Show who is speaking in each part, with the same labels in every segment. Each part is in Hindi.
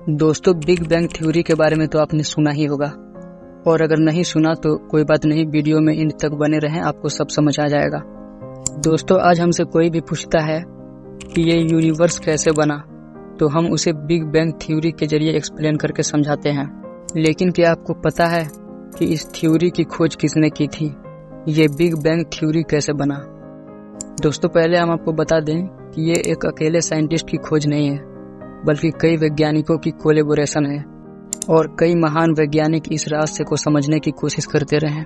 Speaker 1: दोस्तों, बिग बैंग थ्योरी के बारे में तो आपने सुना ही होगा, और अगर नहीं सुना तो कोई बात नहीं, वीडियो में इन तक बने रहें, आपको सब समझ आ जाएगा। दोस्तों, आज हमसे कोई भी पूछता है कि ये यूनिवर्स कैसे बना, तो हम उसे बिग बैंग थ्योरी के जरिए एक्सप्लेन करके समझाते हैं। लेकिन क्या आपको पता है कि इस थ्योरी की खोज किसने की थी? ये बिग बैंग थ्योरी कैसे बना? दोस्तों, पहले हम आपको बता दें कि ये एक अकेले साइंटिस्ट की खोज नहीं है, बल्कि कई वैज्ञानिकों की कोलैबोरेशन है, और कई महान वैज्ञानिक इस रहस्य को समझने की कोशिश करते रहे हैं।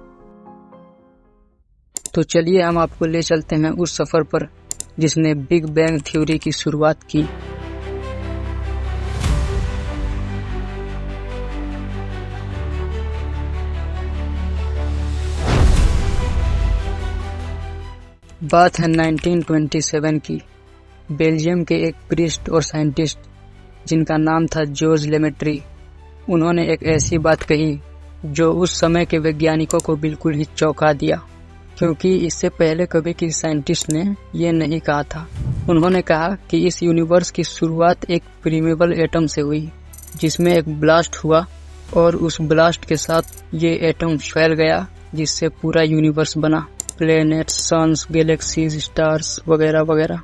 Speaker 1: तो चलिए हम आपको ले चलते हैं उस सफर पर जिसने बिग बैंग थ्योरी की शुरुआत की। बात है 1927 की। बेल्जियम के एक प्रीस्ट और साइंटिस्ट जिनका नाम था जॉर्ज लेमेट्री, उन्होंने एक ऐसी बात कही जो उस समय के वैज्ञानिकों को बिल्कुल ही चौंका दिया, क्योंकि इससे पहले कभी किसी साइंटिस्ट ने ये नहीं कहा था। उन्होंने कहा कि इस यूनिवर्स की शुरुआत एक प्रिमेबल एटम से हुई, जिसमें एक ब्लास्ट हुआ और उस ब्लास्ट के साथ ये एटम फैल गया, जिससे पूरा यूनिवर्स बना, प्लैनेट्स, सन्स, गैलेक्सीज, स्टार्स वगैरह वगैरह।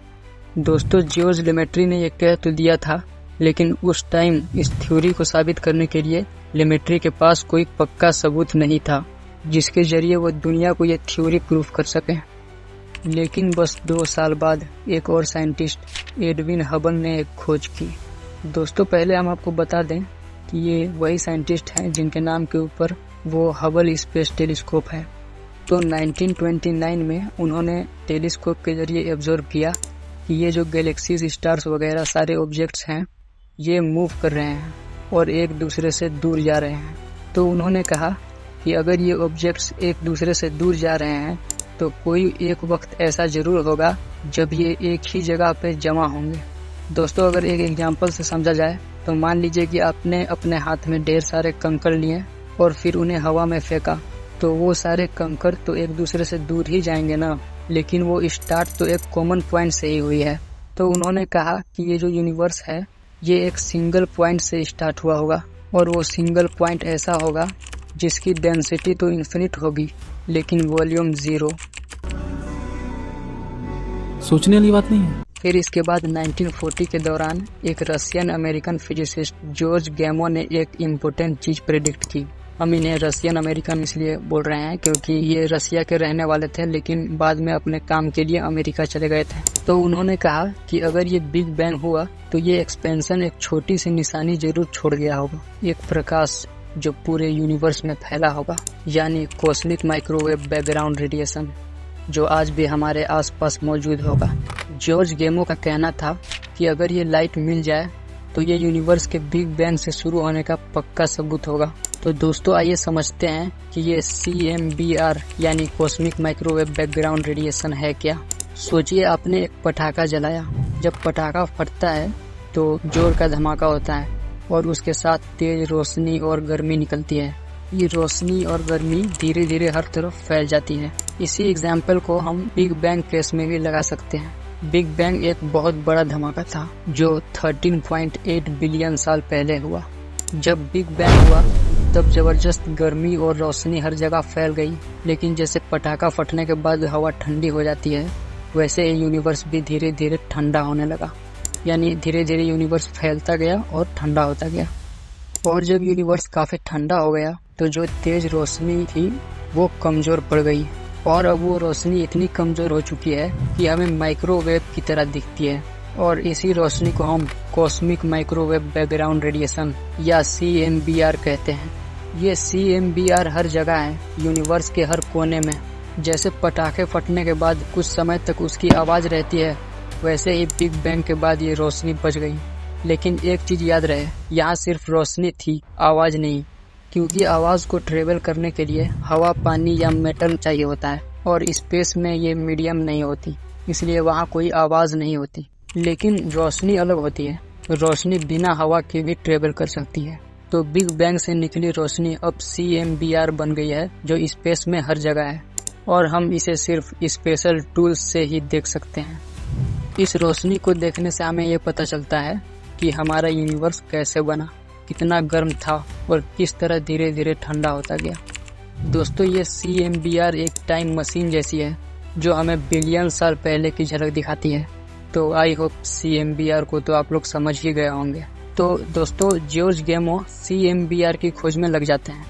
Speaker 1: दोस्तों, जॉर्ज लेमेट्री ने ये कह तो दिया था, लेकिन उस टाइम इस थ्योरी को साबित करने के लिए लेमेट्री के पास कोई पक्का सबूत नहीं था जिसके जरिए वो दुनिया को ये थ्योरी प्रूफ कर सके। लेकिन बस 2 साल बाद एक और साइंटिस्ट एडविन हबल ने एक खोज की। दोस्तों, पहले हम आपको बता दें कि ये वही साइंटिस्ट हैं जिनके नाम के ऊपर वो हबल स्पेस टेलीस्कोप है। तो 1929 में उन्होंने टेलीस्कोप के जरिए ऑब्जर्व किया कि ये जो गैलेक्सीज, स्टार्स वगैरह सारे ऑब्जेक्ट्स हैं, ये मूव कर रहे हैं और एक दूसरे से दूर जा रहे हैं। तो उन्होंने कहा कि अगर ये ऑब्जेक्ट्स एक दूसरे से दूर जा रहे हैं तो कोई एक वक्त ऐसा जरूर होगा जब ये एक ही जगह पे जमा होंगे। दोस्तों, अगर एक एग्जांपल से समझा जाए तो मान लीजिए कि आपने अपने हाथ में ढेर सारे कंकड़ लिए और फिर उन्हें हवा में फेंका, तो वो सारे कंकड़ तो एक दूसरे से दूर ही जाएंगे ना, लेकिन वो स्टार्ट तो एक कॉमन पॉइंट से ही हुई है। तो उन्होंने कहा कि ये जो यूनिवर्स है ये एक सिंगल पॉइंट से स्टार्ट हुआ होगा, और वो सिंगल पॉइंट ऐसा होगा जिसकी डेंसिटी तो इन्फिनिट होगी लेकिन वॉल्यूम 0।
Speaker 2: सोचने वाली बात नहीं है।
Speaker 1: फिर इसके बाद 1940 के दौरान एक रशियन अमेरिकन फिजिसिस्ट जॉर्ज गैमो ने एक इम्पोर्टेंट चीज प्रेडिक्ट की। हम इन्हें रशियन अमेरिकन इसलिए बोल रहे हैं क्योंकि ये रशिया के रहने वाले थे, लेकिन बाद में अपने काम के लिए अमेरिका चले गए थे। तो उन्होंने कहा कि अगर ये बिग बैंग हुआ तो ये एक्सपेंशन एक छोटी सी निशानी जरूर छोड़ गया होगा, एक प्रकाश जो पूरे यूनिवर्स में फैला होगा, यानी कॉस्मिक माइक्रोवेव बैकग्राउंड रेडिएशन, जो आज भी हमारे आसपास मौजूद होगा। जॉर्ज गैमो का कहना था कि अगर ये लाइट मिल जाए तो ये यूनिवर्स के बिग बैंग से शुरू होने का पक्का सबूत होगा। तो दोस्तों, आइए समझते हैं कि ये CMBR यानी कॉस्मिक माइक्रोवेव बैकग्राउंड रेडिएशन है क्या। सोचिए, आपने एक पटाखा जलाया। जब पटाखा फटता है तो जोर का धमाका होता है और उसके साथ तेज रोशनी और गर्मी निकलती है। ये रोशनी और गर्मी धीरे धीरे हर तरफ फैल जाती है। इसी एग्जाम्पल को हम बिग बैंग केस में भी लगा सकते हैं। बिग बैंग एक बहुत बड़ा धमाका था जो 13.8 बिलियन साल पहले हुआ। जब बिग बैंग हुआ तब जबरदस्त गर्मी और रोशनी हर जगह फैल गई, लेकिन जैसे पटाखा फटने के बाद हवा ठंडी हो जाती है, वैसे ये यूनिवर्स भी धीरे धीरे ठंडा होने लगा। यानी धीरे धीरे यूनिवर्स फैलता गया और ठंडा होता गया। और जब यूनिवर्स काफी ठंडा हो गया तो जो तेज रोशनी थी वो कमजोर पड़ गई, और अब वो रोशनी इतनी कमजोर हो चुकी है कि हमें माइक्रोवेव की तरह दिखती है, और इसी रोशनी को हम कॉस्मिक माइक्रोवेव बैकग्राउंड रेडिएशन या CMBR कहते हैं। ये CMBR हर जगह है, यूनिवर्स के हर कोने में। जैसे पटाखे फटने के बाद कुछ समय तक उसकी आवाज रहती है, वैसे ही बिग बैंग के बाद ये रोशनी बच गई। लेकिन एक चीज याद रहे, यहाँ सिर्फ रोशनी थी, आवाज नहीं, क्योंकि आवाज को ट्रेवल करने के लिए हवा, पानी या मेटल चाहिए होता है, और स्पेस में ये मीडियम नहीं होती, इसलिए वहाँ कोई आवाज नहीं होती। लेकिन रोशनी अलग होती है, रोशनी बिना हवा के भी ट्रेवल कर सकती है। तो बिग बैंग से निकली रोशनी अब CMBR बन गई है, जो स्पेस में हर जगह है, और हम इसे सिर्फ स्पेशल टूल्स से ही देख सकते हैं। इस रोशनी को देखने से हमें ये पता चलता है कि हमारा यूनिवर्स कैसे बना। कितना गर्म था और किस तरह धीरे धीरे ठंडा होता गया। दोस्तों, ये CMBR एक टाइम मशीन जैसी है जो हमें बिलियन साल पहले की झलक दिखाती है। तो आई होप CMBR को तो आप लोग समझ ही गए होंगे। तो दोस्तों, जॉर्ज गैमो CMBR की खोज में लग जाते हैं,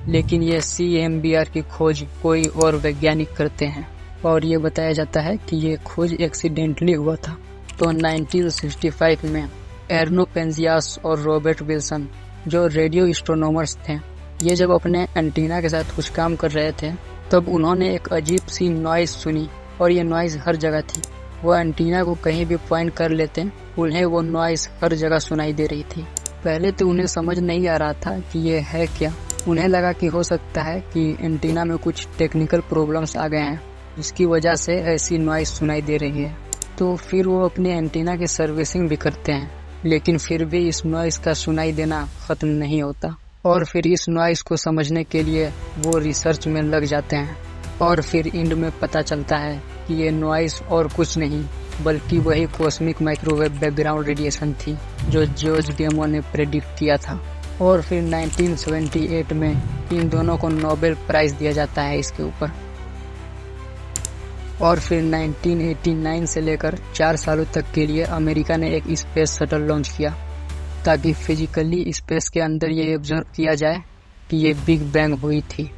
Speaker 1: लेकिन ये CMBR की खोज कोई और वैज्ञानिक करते हैं और ये बताया जाता है कि ये खोज एक्सीडेंटली हुआ था। तो 1965 में एर्नो पेंजियास और रॉबर्ट विल्सन, जो रेडियो एस्ट्रोनॉमर्स थे, ये जब अपने एंटीना के साथ कुछ काम कर रहे थे तब उन्होंने एक अजीब सी नॉइज़ सुनी और ये नॉइज़ हर जगह थी। वो एंटीना को कहीं भी पॉइंट कर लेते, उन्हें वो नॉइज़ हर जगह सुनाई दे रही थी। पहले तो उन्हें समझ नहीं आ रहा था कि ये है क्या। उन्हें लगा कि हो सकता है कि एंटीना में कुछ टेक्निकल प्रॉब्लम्स आ गए हैं, जिसकी वजह से ऐसी नॉइज़ सुनाई दे रही है। तो फिर वो अपने एंटीना की सर्विसिंग भी करते हैं, लेकिन फिर भी इस नॉइज़ का सुनाई देना ख़त्म नहीं होता। और फिर इस नॉइज़ को समझने के लिए वो रिसर्च में लग जाते हैं और फिर एंड में पता चलता है कि ये नॉइज़ और कुछ नहीं बल्कि वही कॉस्मिक माइक्रोवेव बैकग्राउंड रेडिएशन थी जो जॉर्ज गैमो ने प्रेडिक्ट किया था। और फिर 1978 में इन दोनों को नोबेल प्राइज़ दिया जाता है इसके ऊपर। और फिर 1989 से लेकर 4 सालों तक के लिए अमेरिका ने एक स्पेस शटल लॉन्च किया ताकि फिजिकली स्पेस के अंदर ये ऑब्जर्व किया जाए कि ये बिग बैंग हुई थी।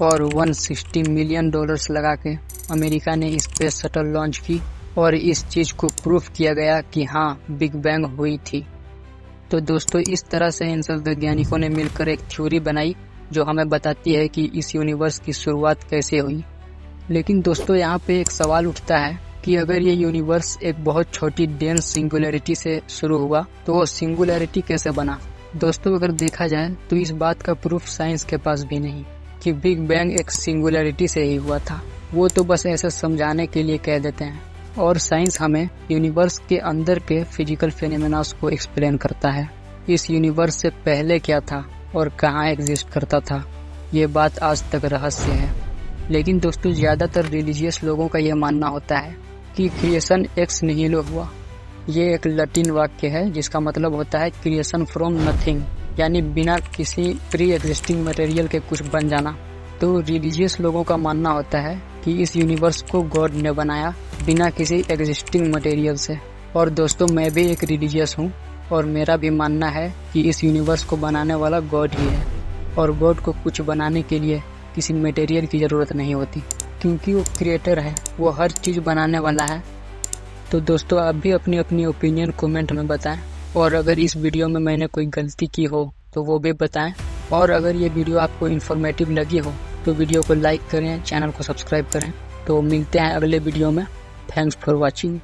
Speaker 1: और $160 मिलियन लगा के अमेरिका ने स्पेस शटल लॉन्च की और इस चीज़ को प्रूफ किया गया कि हाँ, बिग बैंग हुई थी। तो दोस्तों, इस तरह से इन सब वैज्ञानिकों ने मिलकर एक थ्योरी बनाई जो हमें बताती है कि इस यूनिवर्स की शुरुआत कैसे हुई। लेकिन दोस्तों, यहाँ पे एक सवाल उठता है कि अगर ये यूनिवर्स एक बहुत छोटी डेंस सिंगुलैरिटी से शुरू हुआ तो वो सिंगुलैरिटी कैसे बना। दोस्तों, अगर देखा जाए तो इस बात का प्रूफ साइंस के पास भी नहीं कि बिग बैंग एक सिंगुलैरिटी से ही हुआ था। वो तो बस ऐसे समझाने के लिए कह देते हैं। और साइंस हमें यूनिवर्स के अंदर के फिजिकल फेनोमेनास को एक्सप्लेन करता है। इस यूनिवर्स से पहले क्या था और कहाँ एग्जिस्ट करता था, ये बात आज तक रहस्य है। लेकिन दोस्तों, ज़्यादातर रिलीजियस लोगों का यह मानना होता है कि क्रिएशन एक्स निहिलो हुआ। ये एक लैटिन वाक्य है जिसका मतलब होता है क्रिएशन फ्रॉम नथिंग, यानी बिना किसी प्री एग्जिस्टिंग मटेरियल के कुछ बन जाना। तो रिलीजियस लोगों का मानना होता है कि इस यूनिवर्स को गॉड ने बनाया बिना किसी एग्जिस्टिंग मटेरियल से। और दोस्तों, मैं भी एक रिलीजियस हूँ और मेरा भी मानना है कि इस यूनिवर्स को बनाने वाला गॉड ही है और गॉड को कुछ बनाने के लिए किसी मटेरियल की ज़रूरत नहीं होती क्योंकि वो क्रिएटर है, वो हर चीज़ बनाने वाला है। तो दोस्तों, आप भी अपनी अपनी ओपिनियन कमेंट में बताएं और अगर इस वीडियो में मैंने कोई गलती की हो तो वो भी बताएं। और अगर ये वीडियो आपको इन्फॉर्मेटिव लगी हो तो वीडियो को लाइक करें, चैनल को सब्सक्राइब करें। तो मिलते हैं अगले वीडियो में। Thanks for watching.